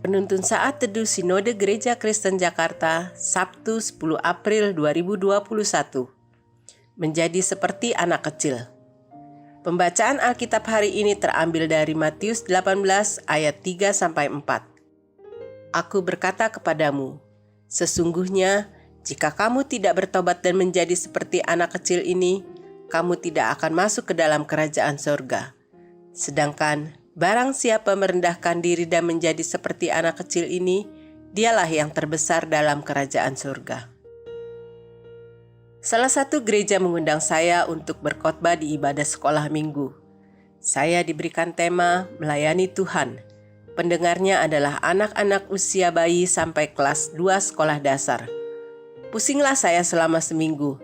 Penuntun Saat Teduh Sinode Gereja Kristen Jakarta, Sabtu 10 April 2021. Menjadi seperti anak kecil. Pembacaan Alkitab hari ini terambil dari Matius 18 ayat 3-4. Aku berkata kepadamu, sesungguhnya jika kamu tidak bertobat dan menjadi seperti anak kecil ini, kamu tidak akan masuk ke dalam kerajaan surga. Sedangkan barang siapa merendahkan diri dan menjadi seperti anak kecil ini, dialah yang terbesar dalam kerajaan surga. Salah satu gereja mengundang saya untuk berkhotbah di ibadah sekolah minggu. Saya diberikan tema melayani Tuhan. Pendengarnya adalah anak-anak usia bayi sampai kelas 2 sekolah dasar. Pusinglah saya selama seminggu.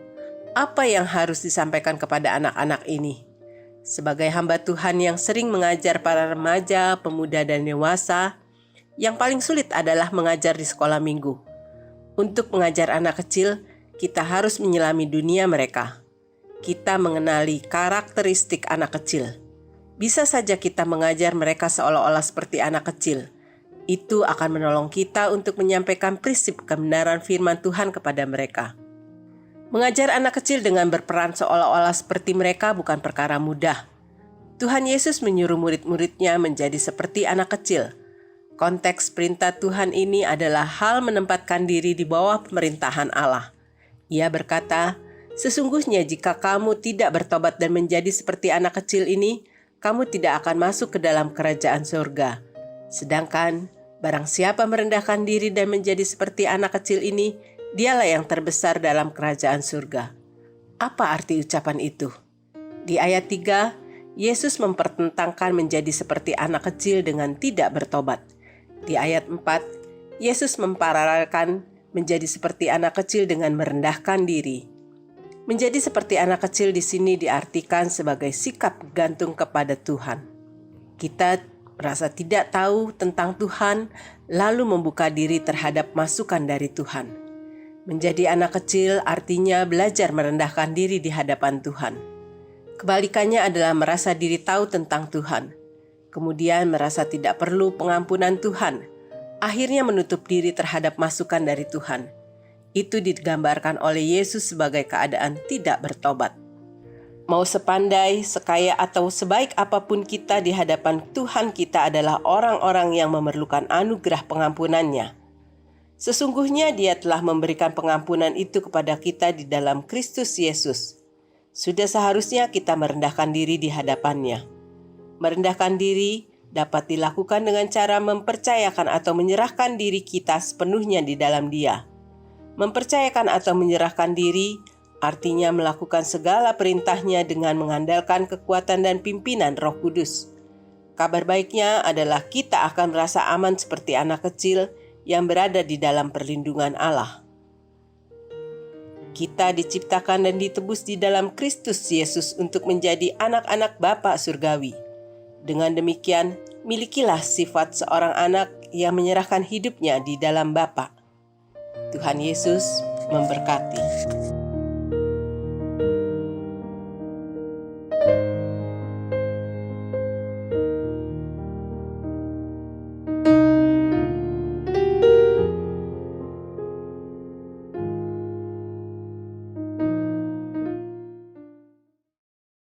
Apa yang harus disampaikan kepada anak-anak ini? Sebagai hamba Tuhan yang sering mengajar para remaja, pemuda, dan dewasa, yang paling sulit adalah mengajar di sekolah minggu. Untuk mengajar anak kecil, kita harus menyelami dunia mereka. Kita mengenali karakteristik anak kecil. Bisa saja kita mengajar mereka seolah-olah seperti anak kecil. Itu akan menolong kita untuk menyampaikan prinsip kebenaran firman Tuhan kepada mereka. Mengajar anak kecil dengan berperan seolah-olah seperti mereka bukan perkara mudah. Tuhan Yesus menyuruh murid-muridnya menjadi seperti anak kecil. Konteks perintah Tuhan ini adalah hal menempatkan diri di bawah pemerintahan Allah. Ia berkata, sesungguhnya jika kamu tidak bertobat dan menjadi seperti anak kecil ini, kamu tidak akan masuk ke dalam kerajaan surga. Sedangkan barang siapa merendahkan diri dan menjadi seperti anak kecil ini, dialah yang terbesar dalam kerajaan surga. Apa arti ucapan itu? Di ayat 3, Yesus mempertentangkan menjadi seperti anak kecil dengan tidak bertobat. Di ayat 4, Yesus memparalelkan menjadi seperti anak kecil dengan merendahkan diri. Menjadi seperti anak kecil di sini diartikan sebagai sikap gantung kepada Tuhan. Kita merasa tidak tahu tentang Tuhan, lalu membuka diri terhadap masukan dari Tuhan. Menjadi anak kecil artinya belajar merendahkan diri di hadapan Tuhan. Kebalikannya adalah merasa diri tahu tentang Tuhan. Kemudian merasa tidak perlu pengampunan Tuhan. Akhirnya menutup diri terhadap masukan dari Tuhan. Itu digambarkan oleh Yesus sebagai keadaan tidak bertobat. Mau sepandai, sekaya, atau sebaik apapun kita di hadapan Tuhan, kita adalah orang-orang yang memerlukan anugerah pengampunannya. Sesungguhnya Dia telah memberikan pengampunan itu kepada kita di dalam Kristus Yesus. Sudah seharusnya kita merendahkan diri di hadapan-Nya. Merendahkan diri dapat dilakukan dengan cara mempercayakan atau menyerahkan diri kita sepenuhnya di dalam Dia. Mempercayakan atau menyerahkan diri artinya melakukan segala perintah-Nya dengan mengandalkan kekuatan dan pimpinan Roh Kudus. Kabar baiknya adalah kita akan merasa aman seperti anak kecil yang berada di dalam perlindungan Allah. Kita diciptakan dan ditebus di dalam Kristus Yesus untuk menjadi anak-anak Bapa surgawi. Dengan demikian, milikilah sifat seorang anak yang menyerahkan hidupnya di dalam Bapa. Tuhan Yesus memberkati.